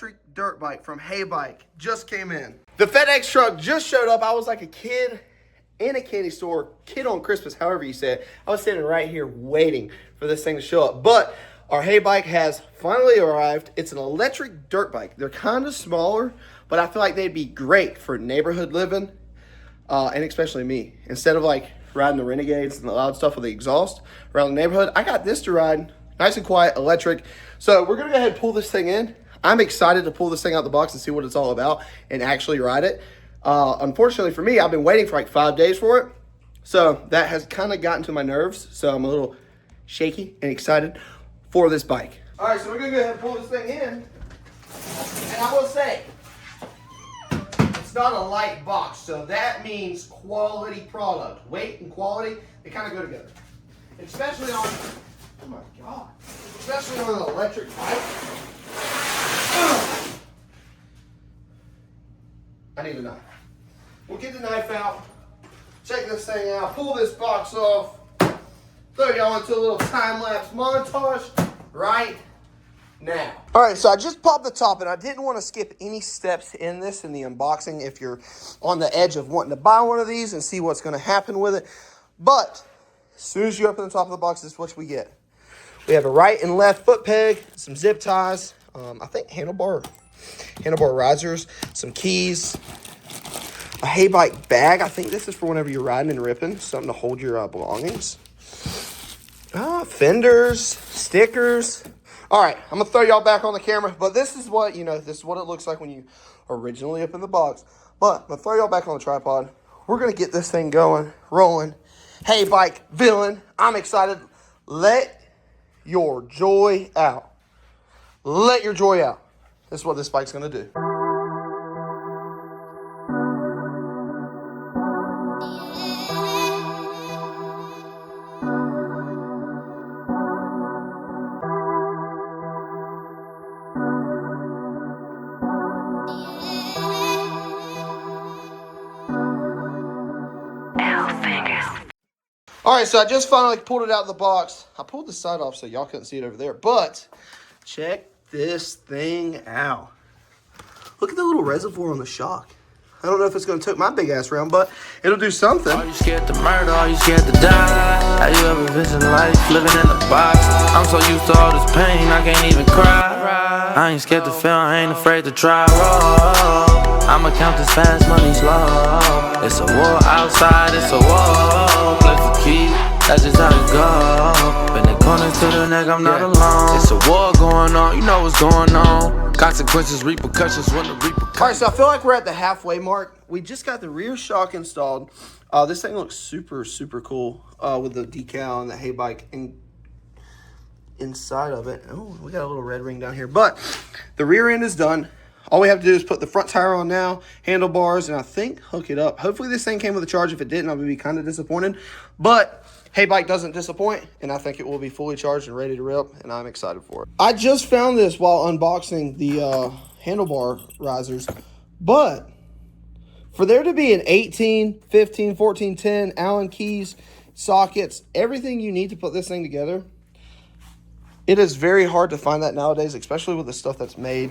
electric dirt bike from HEYBIKE just came in. The FedEx truck just showed up. I was like a kid in a candy store, kid on Christmas, however you say it. I was standing right here waiting for this thing to show up. But our HEYBIKE has finally arrived. It's an electric dirt bike. They're kind of smaller, but I feel like they'd be great for neighborhood living, and especially me. Instead of like riding the Renegades and the loud stuff with the exhaust around the neighborhood, I got this to ride. Nice and quiet, electric. So we're gonna go ahead and pull this thing in. I'm excited to pull this thing out of the box and see what it's all about and actually ride it. Unfortunately for me, I've been waiting for like 5 days for it. So that has kind of gotten to my nerves. So I'm a little shaky and excited for this bike. All right, so we're gonna go ahead and pull this thing in. And I will say, it's not a light box. So that means quality product. Weight and quality, they kind of go together. Especially on, oh my God. Especially on an electric bike. I need a knife. We'll get the knife out, check this thing out, pull this box off, throw y'all into a little time-lapse montage right now. All right, so I just popped the top, and I didn't want to skip any steps in this in the unboxing if you're on the edge of wanting to buy one of these and see what's going to happen with it. But as soon as you open the top of the box, this is what we get. We have a right and left foot peg, some zip ties, I think handlebar risers, some keys, a HEYBIKE bag. I think this is for whenever you're riding and ripping, something to hold your belongings. Fenders, stickers. All right, I'm gonna throw y'all back on the camera, but this is what, this is what it looks like when you originally open the box. But I'm gonna throw y'all back on the tripod. We're gonna get this thing going, rolling. HEYBIKE Villain, I'm excited. Let your joy out. Let your joy out. This is what this bike's gonna do. All right, so I just finally pulled it out of the box. I pulled the side off so y'all couldn't see it over there, but check this thing out. Look at the little reservoir on the shock. I don't know if it's gonna tote my big ass around, but it'll do something. Are you scared to murder? Are you scared to die? Have you ever visioned life living in a box? I'm so used to all this pain, I can't even cry. I ain't scared to fail, I ain't afraid to try. I'ma count this fast money slow. It's a war outside, it's a war. Play for keep, that's just how it go. Bend the corners to the neck, I'm not alone. It's a war going on, you know what's going on. Consequences, repercussions, when the repercussions. All right, so I feel like we're at the halfway mark. We just got the rear shock installed. This thing looks super, super cool with the decal and the HEYBIKE inside of it. Oh, we got a little red ring down here. But the rear end is done. All we have to do is put the front tire on now, handlebars, and I think hook it up. Hopefully this thing came with a charge. If it didn't, I would be kind of disappointed. But HEYBIKE doesn't disappoint, and I think it will be fully charged and ready to rip, and I'm excited for it. I just found this while unboxing the handlebar risers, but for there to be an 18, 15, 14, 10 Allen keys, sockets, everything you need to put this thing together, it is very hard to find that nowadays, especially with the stuff that's made,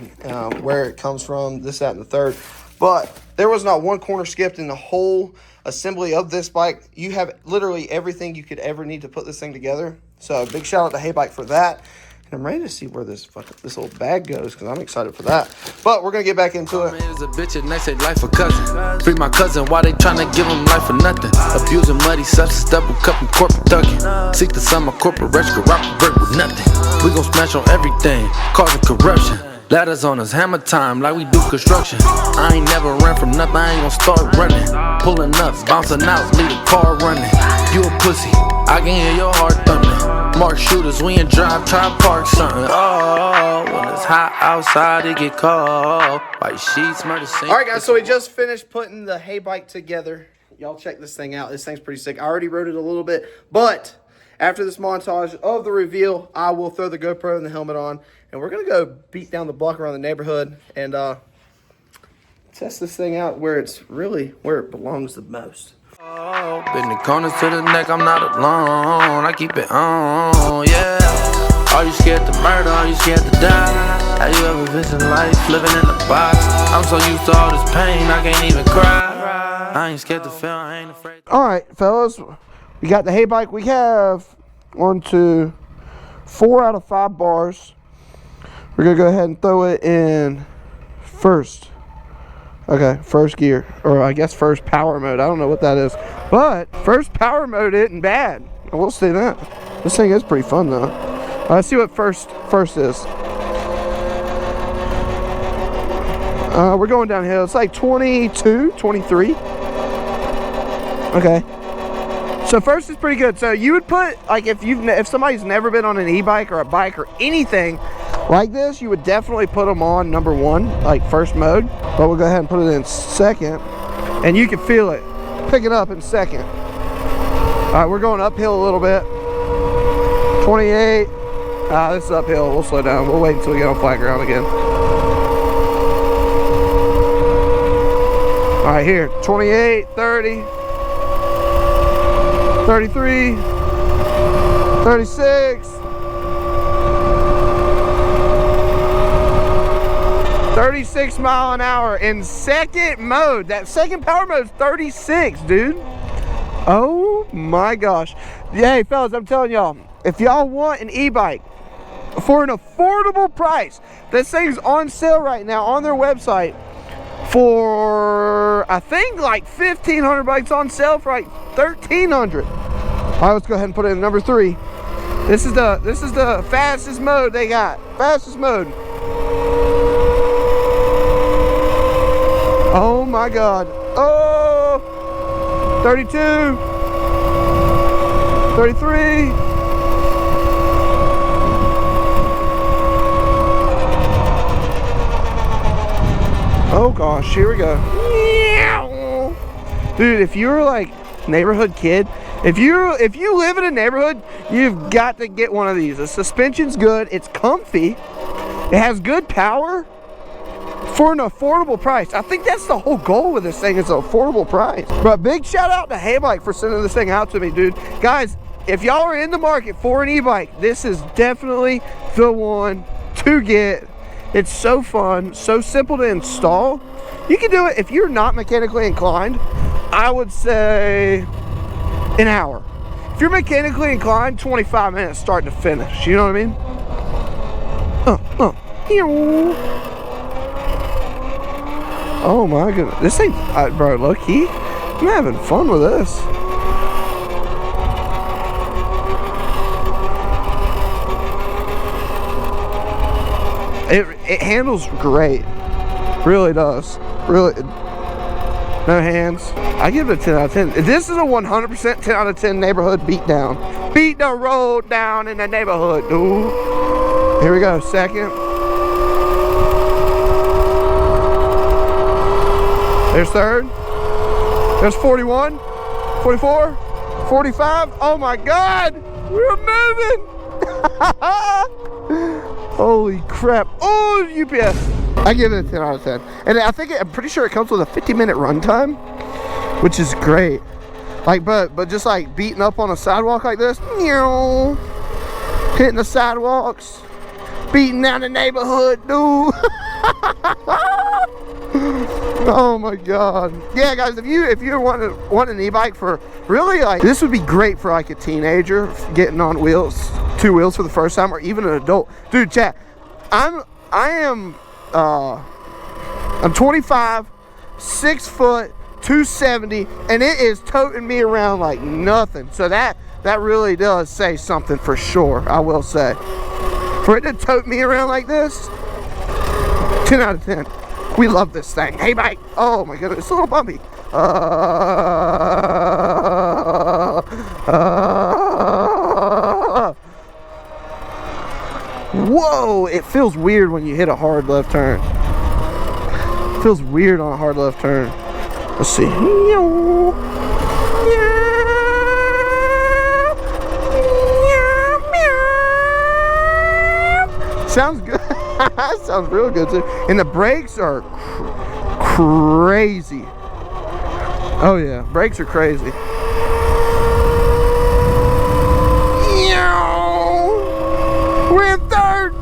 where it comes from, this, that, and the third. But there was not one corner skipped in the whole assembly of this bike. You have literally everything you could ever need to put this thing together. So big shout out to HEYBIKE for that. And I'm ready to see where this little bag goes because I'm excited for that. But we're going to get back into it. Is a bitch and they say life a cousin. Free my cousin, why they tryna give him life for nothing? Abusing muddy substance, double cup and corporate thugging. Seek the sum of corporation, cooperate with nothing. We gon' smash on everything, causing corruption. Ladders on us, hammer time, like we do construction. I ain't never ran from nothing, I ain't gon' start running. Pulling up, bouncing out, leave the car running. You a pussy, I can hear your heart thumping. Mark shooters, we in drive, try to park something. Oh, when it's hot outside, it get cold. White sheets, murder scene. All right, guys, so we just finished putting the HEYBIKE together. Y'all check this thing out. This thing's pretty sick. I already rode it a little bit, but after this montage of the reveal, I will throw the GoPro and the helmet on, and we're going to go beat down the block around the neighborhood and test this thing out where it's really where it belongs the most. Oh, bend the corners to the neck, I'm not alone. I keep it on, yeah. Are you scared to murder? Are you scared to die? Have you ever visioned life living in a box? I'm so used to all this pain, I can't even cry. I ain't scared to fail, I ain't afraid. All right, fellas, we got the HEYBIKE. We have 1, 2, 4 out of 5 bars. We're gonna go ahead and throw it in first. Okay, first gear, or I guess first power mode. I don't know what that is, but first power mode isn't bad. I will say that. This thing is pretty fun though. Let's see what first is. We're going downhill. It's like 22, 23. Okay. So first is pretty good. So you would put, like, if somebody's never been on an e-bike or a bike or anything like this, you would definitely put them on number 1, like first mode. But we'll go ahead and put it in second, and you can feel it pick it up in second. All right, we're going uphill a little bit. 28. This is uphill. We'll slow down. We'll wait until we get on flat ground again. All right, here. 28, 30, 33, 36. 36 mile an hour in second mode. That second power mode is 36, dude. Oh my gosh. Yeah, hey fellas, I'm telling y'all, if y'all want an e-bike for an affordable price, this thing's on sale right now on their website for, I think, like 1,500 bucks, on sale for like 1,300. All right, let's go ahead and put it in number 3. This is the fastest mode they got. Fastest mode. Oh my God. Oh, 32, 33. Oh gosh, here we go. Dude, if you're like neighborhood kid, if you live in a neighborhood, you've got to get one of these. The suspension's good, it's comfy, it has good power for an affordable price. I think that's the whole goal with this thing, is an affordable price. But big shout out to HEYBIKE for sending this thing out to me, dude. Guys, if y'all are in the market for an e-bike, this is definitely the one to get. It's so fun, so simple to install. You can do it if you're not mechanically inclined. I would say an hour. If you're mechanically inclined, 25 minutes start to finish. You know what I mean? Oh my goodness. This thing, bro, low key, I'm having fun with this. It handles great. Really does. Really. No hands. I give it a 10 out of 10. This is a 100% 10 out of 10 neighborhood beatdown. Beat the road down in the neighborhood, dude. Here we go, second. There's third. There's 41, 44, 45. Oh my God, we're moving. Holy crap. Oh, UPS. I give it a 10 out of 10. And I think, I'm pretty sure it comes with a 50-minute runtime, which is great. Like, but just like beating up on a sidewalk like this, hitting the sidewalks, beating down the neighborhood, dude. Oh my God. Yeah, guys, if you want an e-bike for really, like, this would be great for like a teenager getting on wheels, 2 wheels for the first time, or even an adult. Dude, chat, I'm 25, 6 foot, 270, and it is toting me around like nothing. So that really does say something for sure, I will say. For it to tote me around like this, 10 out of 10. We love this thing. HEYBIKE. Oh my goodness, it's a little bumpy. Whoa, it feels weird when you hit a hard left turn. It feels weird on a hard left turn. Let's see. Sounds good. Sounds real good too. And the brakes are crazy. Oh yeah, brakes are crazy. We're in third.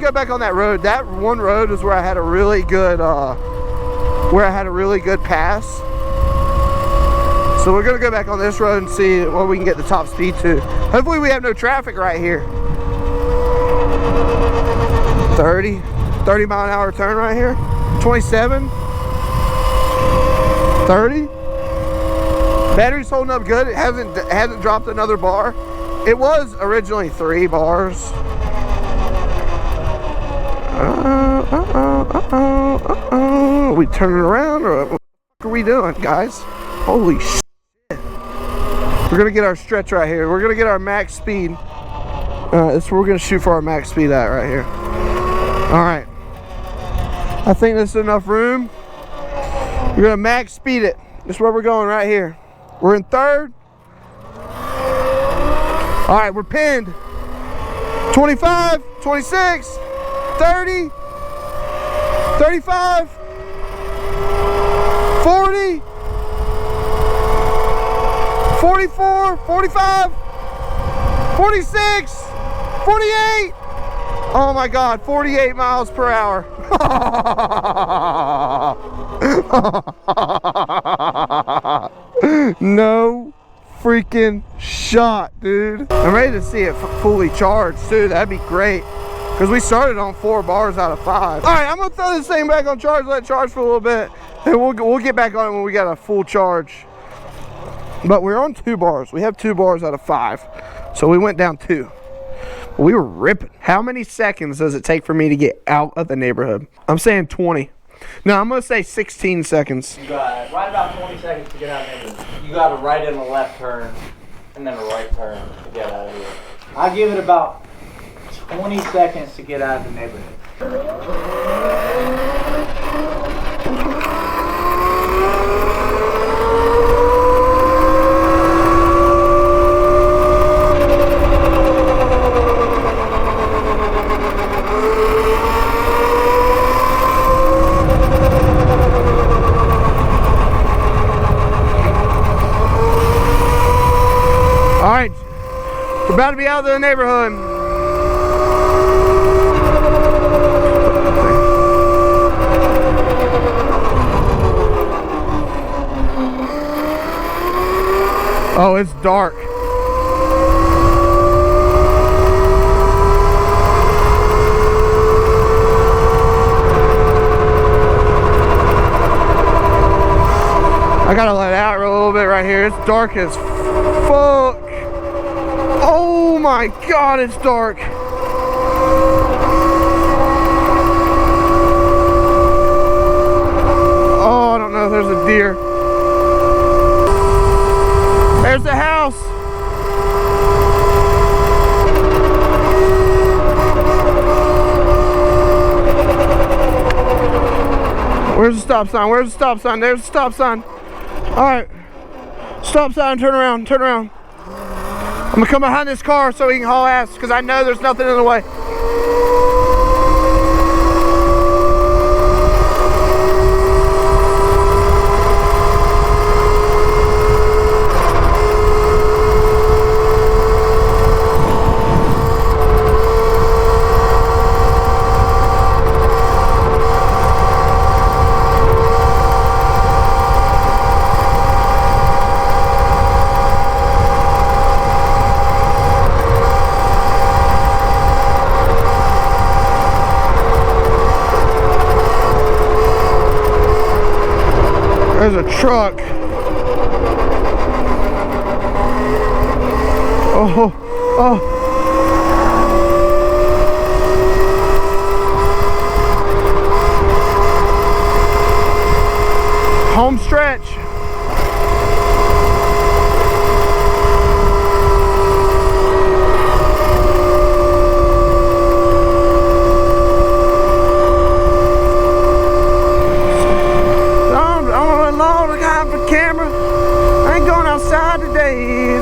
go back on that road. That one road is where I had a really good pass. So we're gonna go back on this road and see what we can get the top speed to. Hopefully we have no traffic right here. 30 mile an hour turn right here. 27, 30. Battery's holding up good. It hasn't dropped another bar. It was originally 3 bars. We turning around, or what are we doing, guys? Holy shit. We're gonna get our stretch right here. We're gonna get our max speed. This is where we're gonna shoot for our max speed at right here. All right. I think this is enough room. We're gonna max speed it. This is where we're going right here. We're in 3rd. All right, we're pinned. 25, 26, 30, 35, 40, 44, 45, 46, 48. Oh my God, 48 miles per hour. No freaking shot, dude. I'm ready to see it fully charged too. That'd be great, because we started on 4 bars out of 5. All right, I'm gonna throw this thing back on charge, let it charge for a little bit, and we'll get back on it when we got a full charge. But we're on 2 bars. We have 2 bars out of 5, so we went down 2. We were ripping. How many seconds does it take for me to get out of the neighborhood? I'm saying 20. No, I'm gonna say 16 seconds. You got right about 20 seconds to get out of the neighborhood. You got a right and a left turn, and then a right turn to get out of here. I give it about 20 seconds to get out of the neighborhood. All right, we're about to be out of the neighborhood. Oh, it's dark. I gotta let it out a little bit right here. It's dark as fuck. Oh my God, it's dark. Oh, I don't know if there's a deer. There's the house. Where's the stop sign? Where's the stop sign? There's the stop sign. All right. Stop sign, turn around, turn around. I'm gonna come behind this car so he can haul ass, because I know there's nothing in the way. There's a truck. Oh, oh. Home stretch. Camera, I ain't going outside today.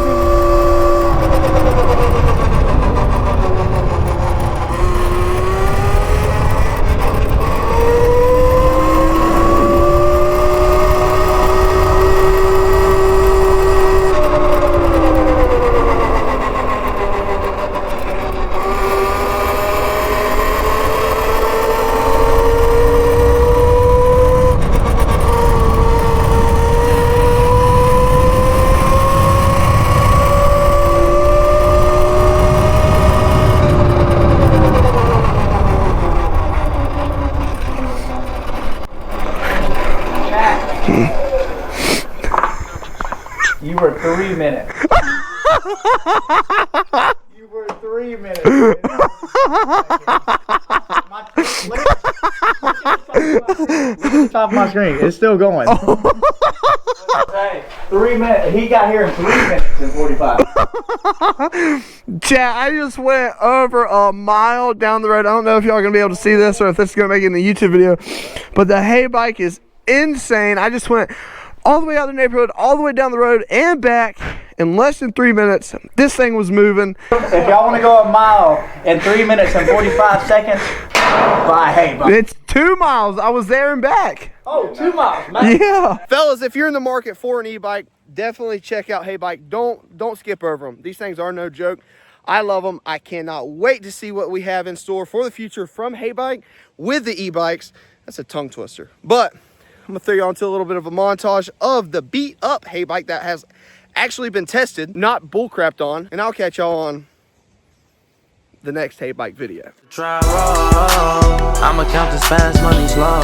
3 minutes. You were 3 minutes. Look at the top of my screen. It's still going. Hey, 3 minutes. He got here in 3 minutes and 45. Chat, I just went over a mile down the road. I don't know if y'all are going to be able to see this or if this is going to make it in the YouTube video, but the hay bike is insane. I just went all the way out of the neighborhood, all the way down the road and back in less than 3 minutes. This thing was moving. If y'all want to go a mile in 3 minutes and 45 seconds, buy hay bike. It's 2 miles. I was there and back. Oh, 2 miles, man. Yeah. Fellas, if you're in the market for an e-bike, definitely check out HEYBIKE. Don't skip over them. These things are no joke. I love them. I cannot wait to see what we have in store for the future from HEYBIKE with the e-bikes. That's a tongue twister. But I'm going to throw you on to a little bit of a montage of the beat up HEYBIKE that has actually been tested, not bullcrapped on. And I'll catch y'all on the next HEYBIKE video. Try roll, I'ma count this fast money slow.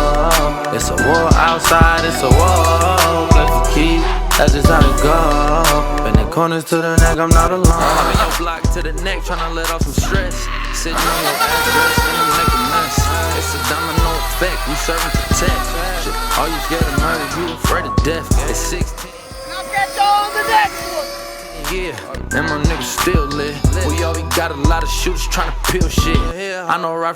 It's a war outside, it's a war. Play for keep, that's just how it go. Bending corners to the neck, I'm not alone. I'm in your block to the neck, tryna let off some stress. Sitting on your address, and you make a mess. It's a domino effect, we serving to tech. Shit, all you scared of murder, you afraid of death. It's 16. I'll catch y'all on the next one. Yeah, and my niggas still lit. We already got a lot of shooters tryna peel shit. I know right